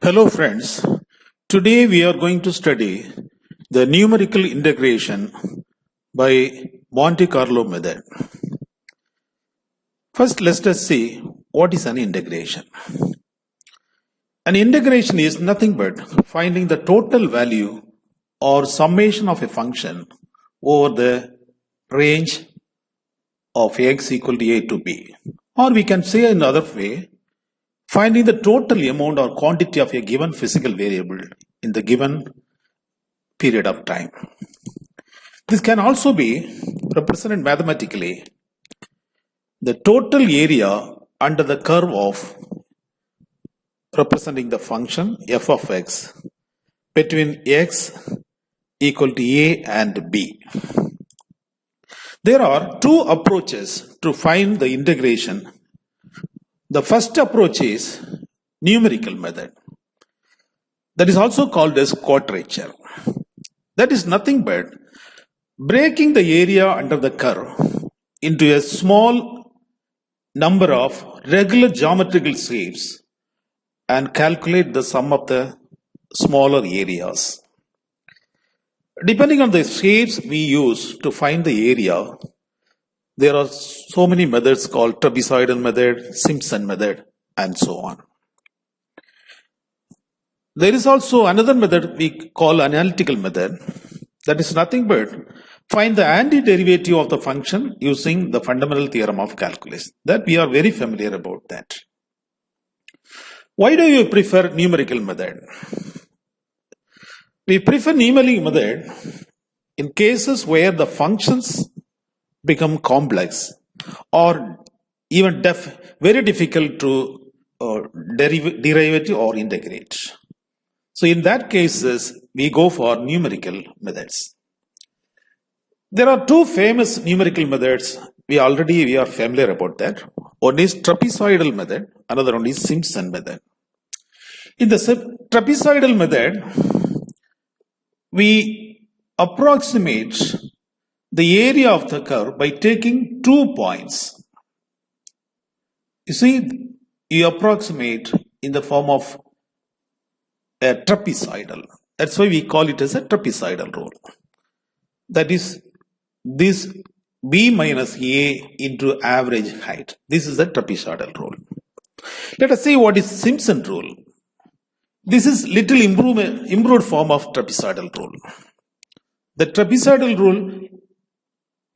Hello friends, today we are going to study the numerical integration by Monte Carlo method. First let us see what is an integration. An integration is nothing but finding the total value or summation of a function over the range of x equal to a to b. Or we can say another way, finding the total amount or quantity of a given physical variable in the given period of time. This can also be represented mathematically. The total area under the curve of representing the function f of x between x equal to a and b. There are two approaches to find the integration. The first approach is numerical method. That is also called as quadrature. That is nothing but breaking the area under the curve into a small number of regular geometrical shapes and calculate the sum of the smaller areas. Depending on the shapes we use to find the area, there are so many methods called trapezoidal method, Simpson method, and so on. There is also another method we call analytical method. That is nothing but find the antiderivative of the function using the fundamental theorem of calculus. That we are very familiar about that. Why do you prefer numerical method? We prefer numerical method in cases where the functions become complex or even very difficult to derivative or integrate. So in that cases, we go for numerical methods. There are two famous numerical methods. We are familiar about that. One is trapezoidal method, another one is Simpson method. In the trapezoidal method, we approximate the area of the curve by taking 2 points. You see, you approximate in the form of a trapezoidal. That's why we call it as a trapezoidal rule. That is this b minus a into average height. This is the trapezoidal rule. Let us see what is Simpson rule. This is little improved form of trapezoidal rule. The trapezoidal rule,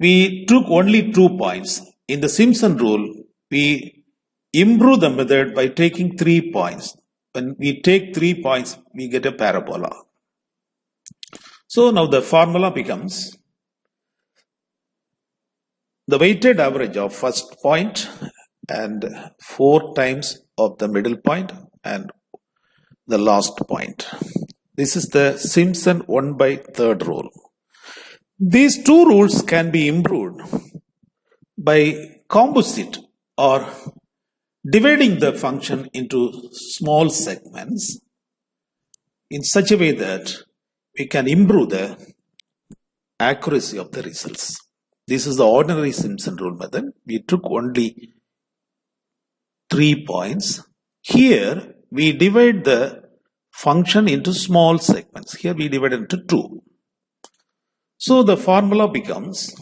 we took only 2 points. In the Simpson rule, we improve the method by taking 3 points. When we take 3 points, we get a parabola. So now the formula becomes the weighted average of first point and 4 times of the middle point and the last point. This is the Simpson 1/3 rule. These two rules can be improved by composite or dividing the function into small segments in such a way that we can improve the accuracy of the results. This is the ordinary Simpson rule method. We took only 3 points. Here we divide the function into small segments. Here we divide it into 2. So the formula becomes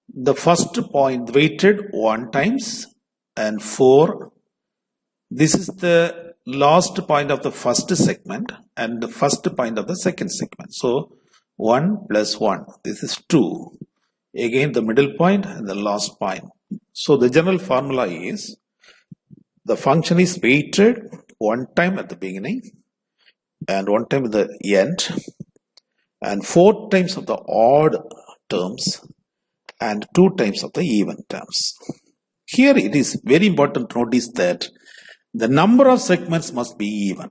the first point weighted 1 times and 4. This is the last point of the first segment and the first point of the second segment. So 1 plus 1. This is 2. Again the middle point and the last point. So the general formula is the function is weighted 1 time at the beginning and 1 time at the end and 4 times of the odd terms and 2 times of the even terms. Here it is very important to notice that the number of segments must be even.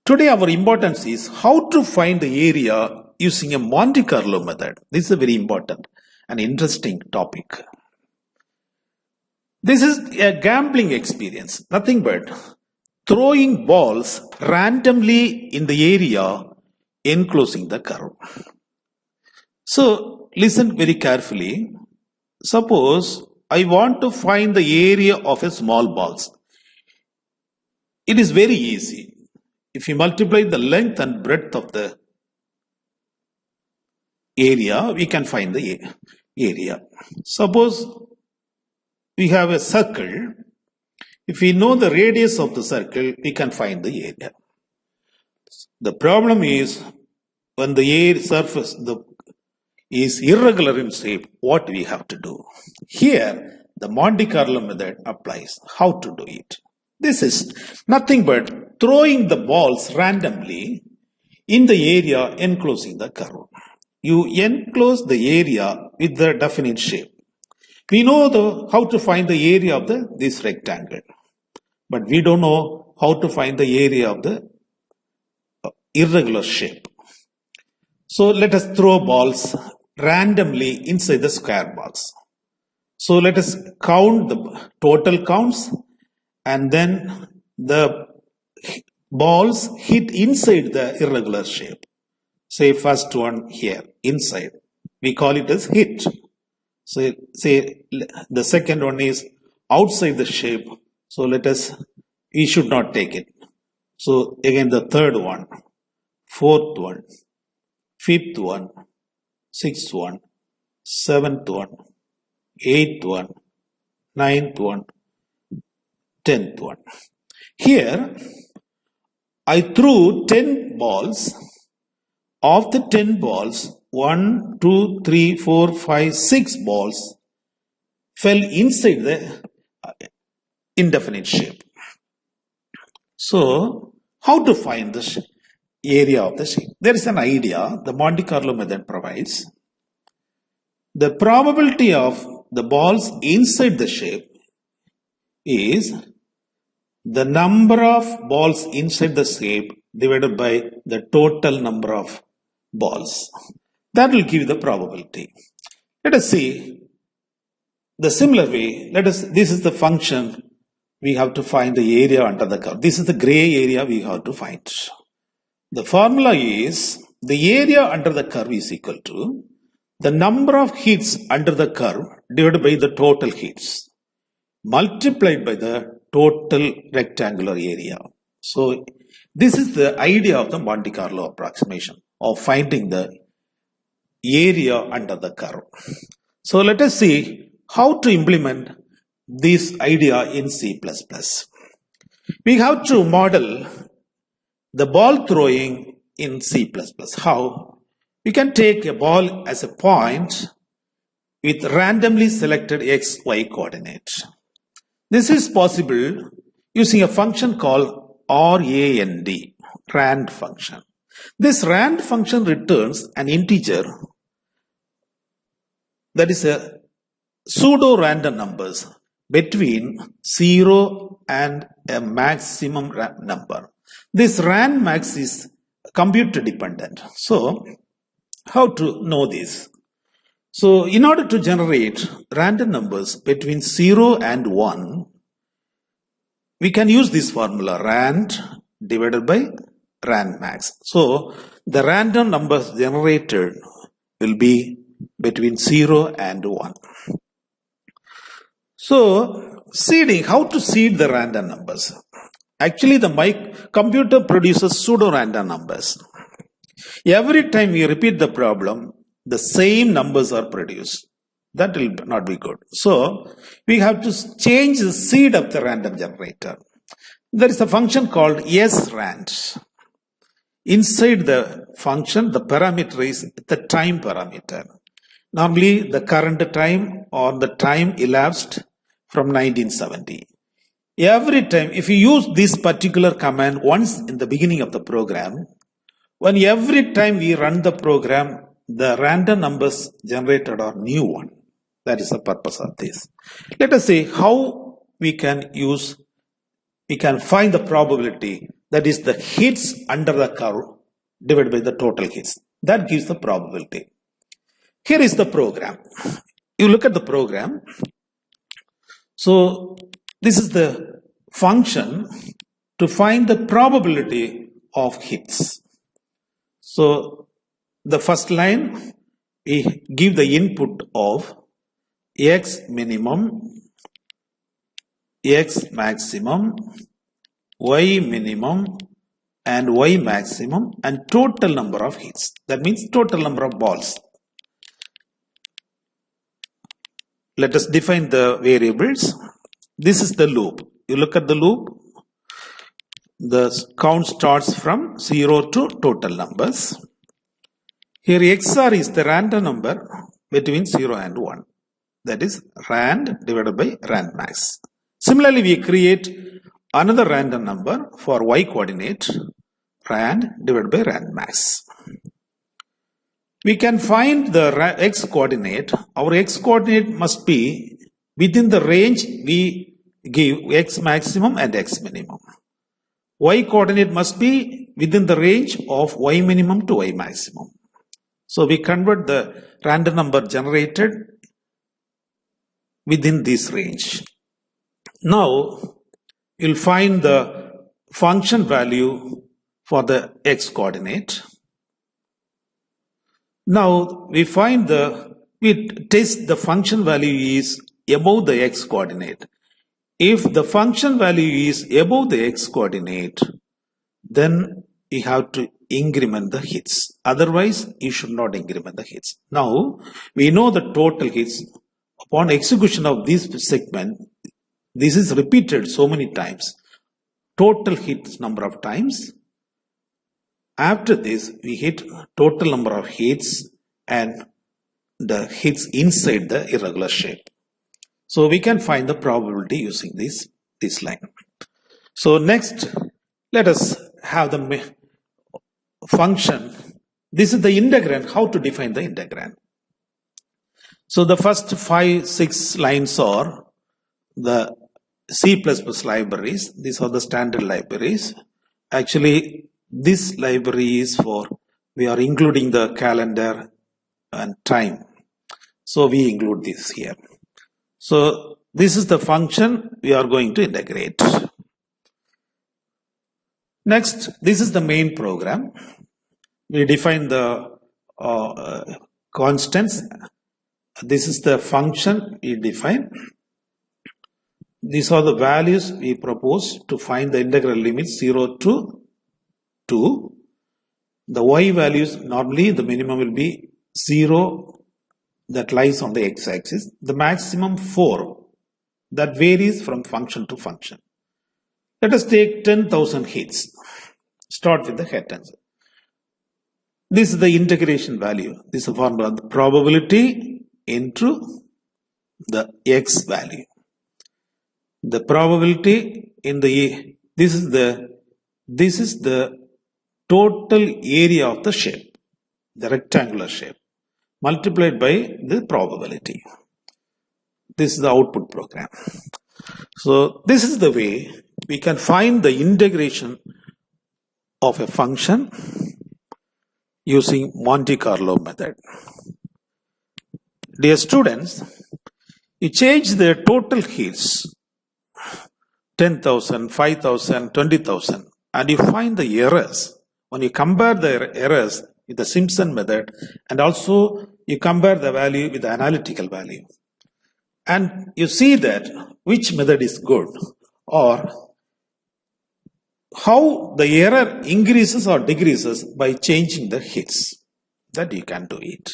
Today our importance is how to find the area using a Monte Carlo method. This is a very important and interesting topic. This is a gambling experience, nothing but throwing balls randomly in the area enclosing the curve. So listen very carefully. Suppose I want to find the area of a small ball. It is very easy. If you multiply the length and breadth of the area, we can find the area. Suppose we have a circle. If we know the radius of the circle, we can find the area. The problem is when the air surface is irregular in shape, what we have to do? Here, the Monte Carlo method applies. How to do it? This is nothing but throwing the balls randomly in the area enclosing the curve. You enclose the area with the definite shape. We know how to find the area of this rectangle, but we don't know how to find the area of the irregular shape. So let us throw balls randomly inside the square box. So let us count the total counts, and then the balls hit inside the irregular shape. Say first one here, inside. We call it as hit. So say the second one is outside the shape. So we should not take it. So again the third one, fourth one, fifth one, sixth one, seventh one, eighth one, ninth one, 10th one. Here I threw 10 balls. Of the 10 balls, 1, 2, 3, 4, 5, 6 balls fell inside the indefinite shape. So, how to find the area of the shape? There is an idea the Monte Carlo method provides. The probability of the balls inside the shape is the number of balls inside the shape divided by the total number of balls. That will give the probability. Let us see the similar way. This is the function we have to find the area under the curve. This is the gray area we have to find. The formula is the area under the curve is equal to the number of hits under the curve divided by the total hits multiplied by the total rectangular area. So this is the idea of the Monte Carlo approximation of finding the area under the curve. So let us see how to implement this idea in C++. We have to model the ball throwing in C++. How? We can take a ball as a point with randomly selected x, y coordinates. This is possible using a function called RAND, RAND function. This RAND function returns an integer that is a pseudo-random numbers between 0 and a maximum number. This RAND max is computer dependent. So, how to know this? So, in order to generate random numbers between 0 and 1, we can use this formula RAND divided by RAND max. So, the random numbers generated will be between 0 and 1. So, seeding, how to seed the random numbers? Actually, the computer produces pseudo-random numbers. Every time we repeat the problem, the same numbers are produced. That will not be good. So, we have to change the seed of the random generator. There is a function called srand. Inside the function, the parameter is the time parameter. Normally, the current time or the time elapsed from 1970. Every time, if you use this particular command once in the beginning of the program, when every time we run the program, the random numbers generated are new one. That is the purpose of this. Let us see how we can find the probability, that is the hits under the curve divided by the total hits. That gives the probability. Here is the program. You look at the program. So this is the function to find the probability of hits. So the first line, we give the input of x minimum, x maximum, Y minimum and Y maximum and total number of hits. That means total number of balls. Let us define the variables. This is the loop. You look at the loop. The count starts from 0 to total numbers. Here XR is the random number between 0 and 1. That is rand divided by rand max. Similarly, we create another random number for Y coordinate, rand divided by rand max. We can find the X coordinate. Our X coordinate must be within the range we give X maximum and X minimum. Y coordinate must be within the range of Y minimum to Y maximum. So we convert the random number generated within this range. Now you'll find the function value for the X coordinate. Now we test the function value is above the X coordinate. If the function value is above the X coordinate, then you have to increment the hits. Otherwise, you should not increment the hits. Now, we know the total hits. Upon execution of this segment, this is repeated so many times. Total hits number of times. After this, we hit total number of hits and the hits inside the irregular shape. So we can find the probability using this line. So next, let us have the function. This is the integrand. How to define the integrand? So the first 5-6 lines are the C++ libraries. These are the standard libraries. Actually, this library is for, we are including the calendar and time. So we include this here. So this is the function we are going to integrate. Next, this is the main program. We define the constants. This is the function we define. These are the values we propose to find the integral limits 0 to 2. The y values, normally the minimum will be 0 that lies on the x-axis. The maximum 4 that varies from function to function. Let us take 10,000 hits. Start with the head tensor. This is the integration value. This is the formula, the probability into the x value. The probability in the, this is the total area of the shape, the rectangular shape, multiplied by the probability. This is the output program. So this is the way we can find the integration of a function using Monte Carlo method. Dear students, you change the total hits 10,000, 5,000, 20,000 and you find the errors. When you compare the errors with the Simpson method and also you compare the value with the analytical value and you see that which method is good or how the error increases or decreases by changing the hits, that you can do it.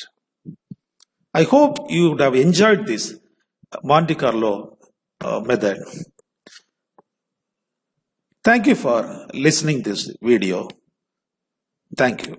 I hope you would have enjoyed this Monte Carlo method. Thank you for listening to this video. Thank you.